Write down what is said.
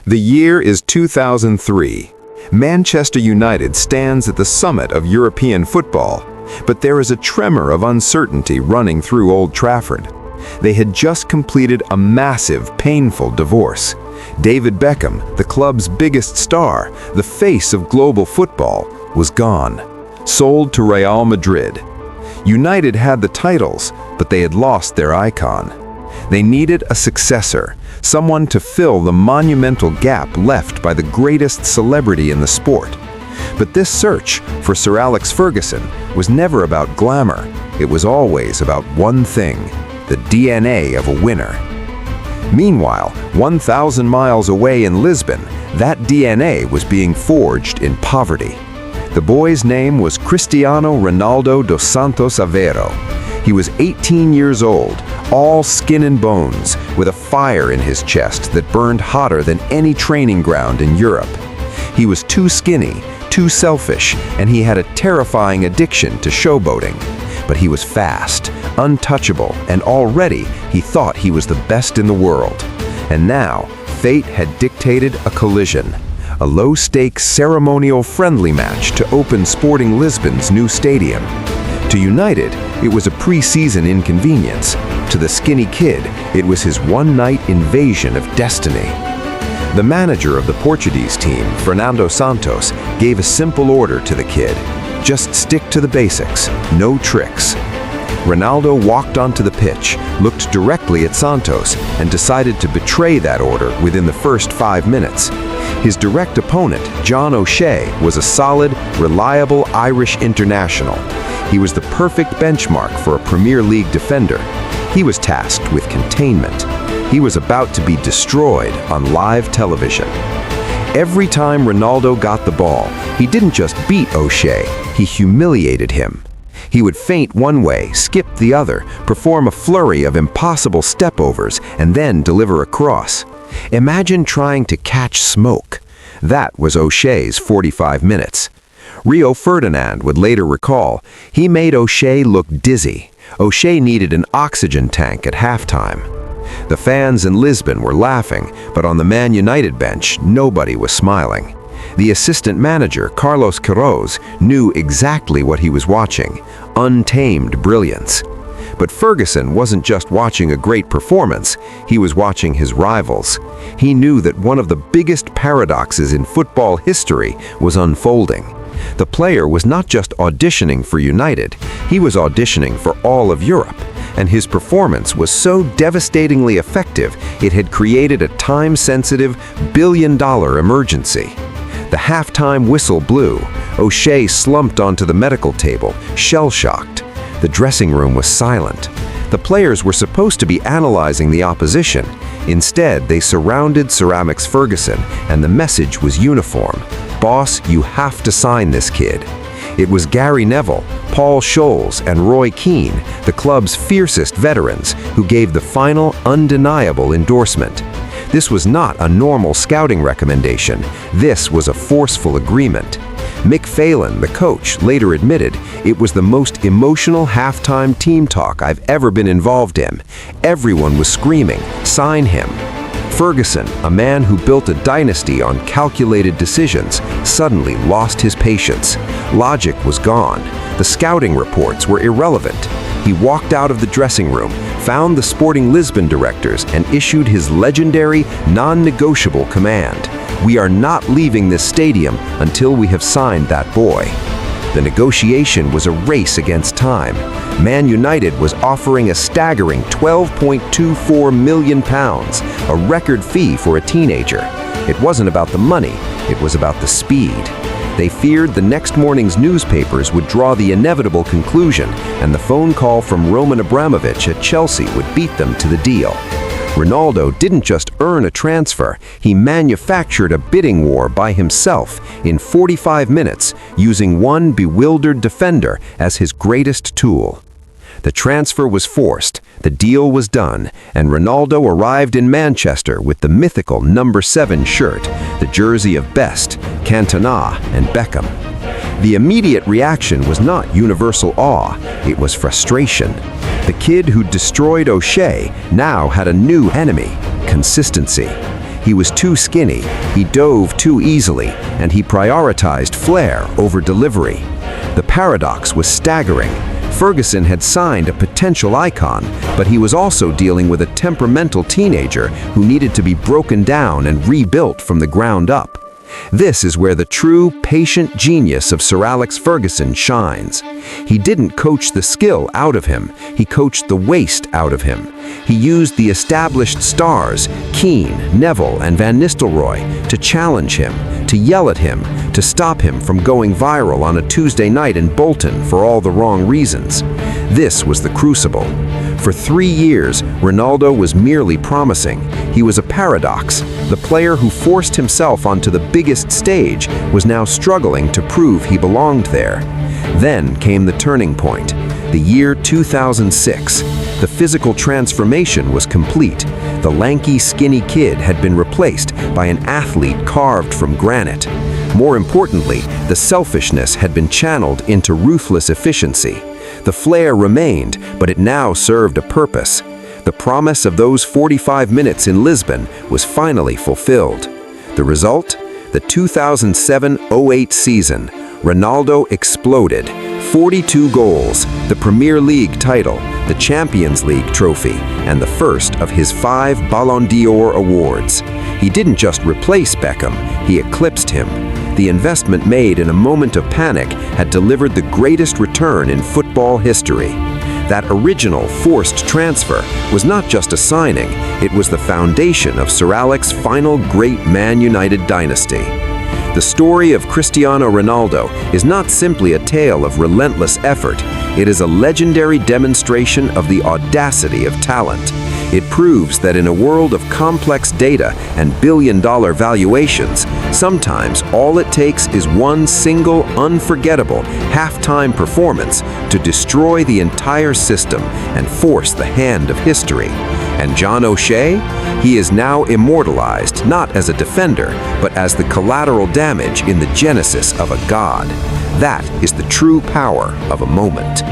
The year is 2003. Manchester United stands at the summit of European football, but there is a tremor of uncertainty running through Old Trafford. They had just completed a massive, painful divorce. David Beckham, the club's biggest star, the face of global football, was gone, sold to Real Madrid. United had the titles, but they had lost their icon. They needed a successor, someone to fill the monumental gap left by the greatest celebrity in the sport. But this search for Sir Alex Ferguson was never about glamour. It was always about one thing: the DNA of a winner. Meanwhile, 1,000 miles away in Lisbon, that DNA was being forged in poverty. The boy's name was Cristiano Ronaldo dos Santos Aveiro. He was 18 years old, all skin and bones, with a fire in his chest that burned hotter than any training ground in Europe. He was too skinny, too selfish, and he had a terrifying addiction to showboating. But he was fast, untouchable, and already he thought he was the best in the world. And now, fate had dictated a collision, a low-stakes ceremonial friendly match to open Sporting Lisbon's new stadium. To United, it was a pre-season inconvenience. To the skinny kid, it was his one-night invasion of destiny. The manager of the Portuguese team, Fernando Santos, gave a simple order to the kid: just stick to the basics, no tricks. Ronaldo walked onto the pitch, looked directly at Santos, and decided to betray that order within the first 5 minutes. His direct opponent, John O'Shea, was a solid, reliable Irish international. He was the perfect benchmark for a Premier League defender. He was tasked with containment. He was about to be destroyed on live television. Every time Ronaldo got the ball, he didn't just beat O'Shea, he humiliated him. He would feint one way, skip the other, perform a flurry of impossible stepovers, and then deliver a cross. Imagine trying to catch smoke. That was O'Shea's 45 minutes. Rio Ferdinand would later recall, he made O'Shea look dizzy. O'Shea needed an oxygen tank at halftime. The fans in Lisbon were laughing, but on the Man United bench, nobody was smiling. The assistant manager, Carlos Queiroz, knew exactly what he was watching: untamed brilliance. But Ferguson wasn't just watching a great performance, he was watching his rivals. He knew that one of the biggest paradoxes in football history was unfolding. The player was not just auditioning for United, he was auditioning for all of Europe. And his performance was so devastatingly effective, it had created a time-sensitive, billion-dollar emergency. The halftime whistle blew. O'Shea slumped onto the medical table, shell-shocked. The dressing room was silent. The players were supposed to be analyzing the opposition. Instead, they surrounded Sir Alex Ferguson, and the message was uniform: "Boss, you have to sign this kid." It was Gary Neville, Paul Scholes, and Roy Keane, the club's fiercest veterans, who gave the final, undeniable endorsement. This was not a normal scouting recommendation. This was a forceful agreement. Mick Phelan, the coach, later admitted, "It was the most emotional halftime team talk I've ever been involved in. Everyone was screaming, 'Sign him.'" Ferguson, a man who built a dynasty on calculated decisions, suddenly lost his patience. Logic was gone. The scouting reports were irrelevant. He walked out of the dressing room, found the Sporting Lisbon directors, and issued his legendary, non-negotiable command: "We are not leaving this stadium until we have signed that boy." The negotiation was a race against time. Man United was offering a staggering £12.24 million, a record fee for a teenager. It wasn't about the money, it was about the speed. They feared the next morning's newspapers would draw the inevitable conclusion, and the phone call from Roman Abramovich at Chelsea would beat them to the deal. Ronaldo didn't just earn a transfer, he manufactured a bidding war by himself in 45 minutes, using one bewildered defender as his greatest tool. The transfer was forced, the deal was done, and Ronaldo arrived in Manchester with the mythical number 7 shirt, the jersey of Best, Cantona, and Beckham. The immediate reaction was not universal awe, it was frustration. The kid who destroyed O'Shea now had a new enemy: consistency. He was too skinny, He dove too easily, and he prioritized flair over delivery. The paradox was staggering. Ferguson had signed a potential icon, but he was also dealing with a temperamental teenager who needed to be broken down and rebuilt from the ground up. This is where the true, patient genius of Sir Alex Ferguson shines. He didn't coach the skill out of him, he coached the waste out of him. He used the established stars, Keane, Neville, and Van Nistelrooy, to challenge him, to yell at him, to stop him from going viral on a Tuesday night in Bolton for all the wrong reasons. This was the crucible. For 3 years, Ronaldo was merely promising. He was a paradox. The player who forced himself onto the biggest stage was now struggling to prove he belonged there. Then came the turning point, the year 2006. The physical transformation was complete. The lanky, skinny kid had been replaced by an athlete carved from granite. More importantly, the selfishness had been channeled into ruthless efficiency. The flair remained, but it now served a purpose. The promise of those 45 minutes in Lisbon was finally fulfilled. The result? The 2007-08 season. Ronaldo exploded. 42 goals, the Premier League title, the Champions League trophy, and the first of his 5 Ballon d'Or awards. He didn't just replace Beckham, he eclipsed him. The investment made in a moment of panic had delivered the greatest return in football history. That original forced transfer was not just a signing, it was the foundation of Sir Alex's final great Man United dynasty. The story of Cristiano Ronaldo is not simply a tale of relentless effort, it is a legendary demonstration of the audacity of talent. It proves that in a world of complex data and billion-dollar valuations, sometimes all it takes is one single, unforgettable, halftime performance to destroy the entire system and force the hand of history. And John O'Shea? He is now immortalized not as a defender, but as the collateral damage in the genesis of a god. That is the true power of a moment.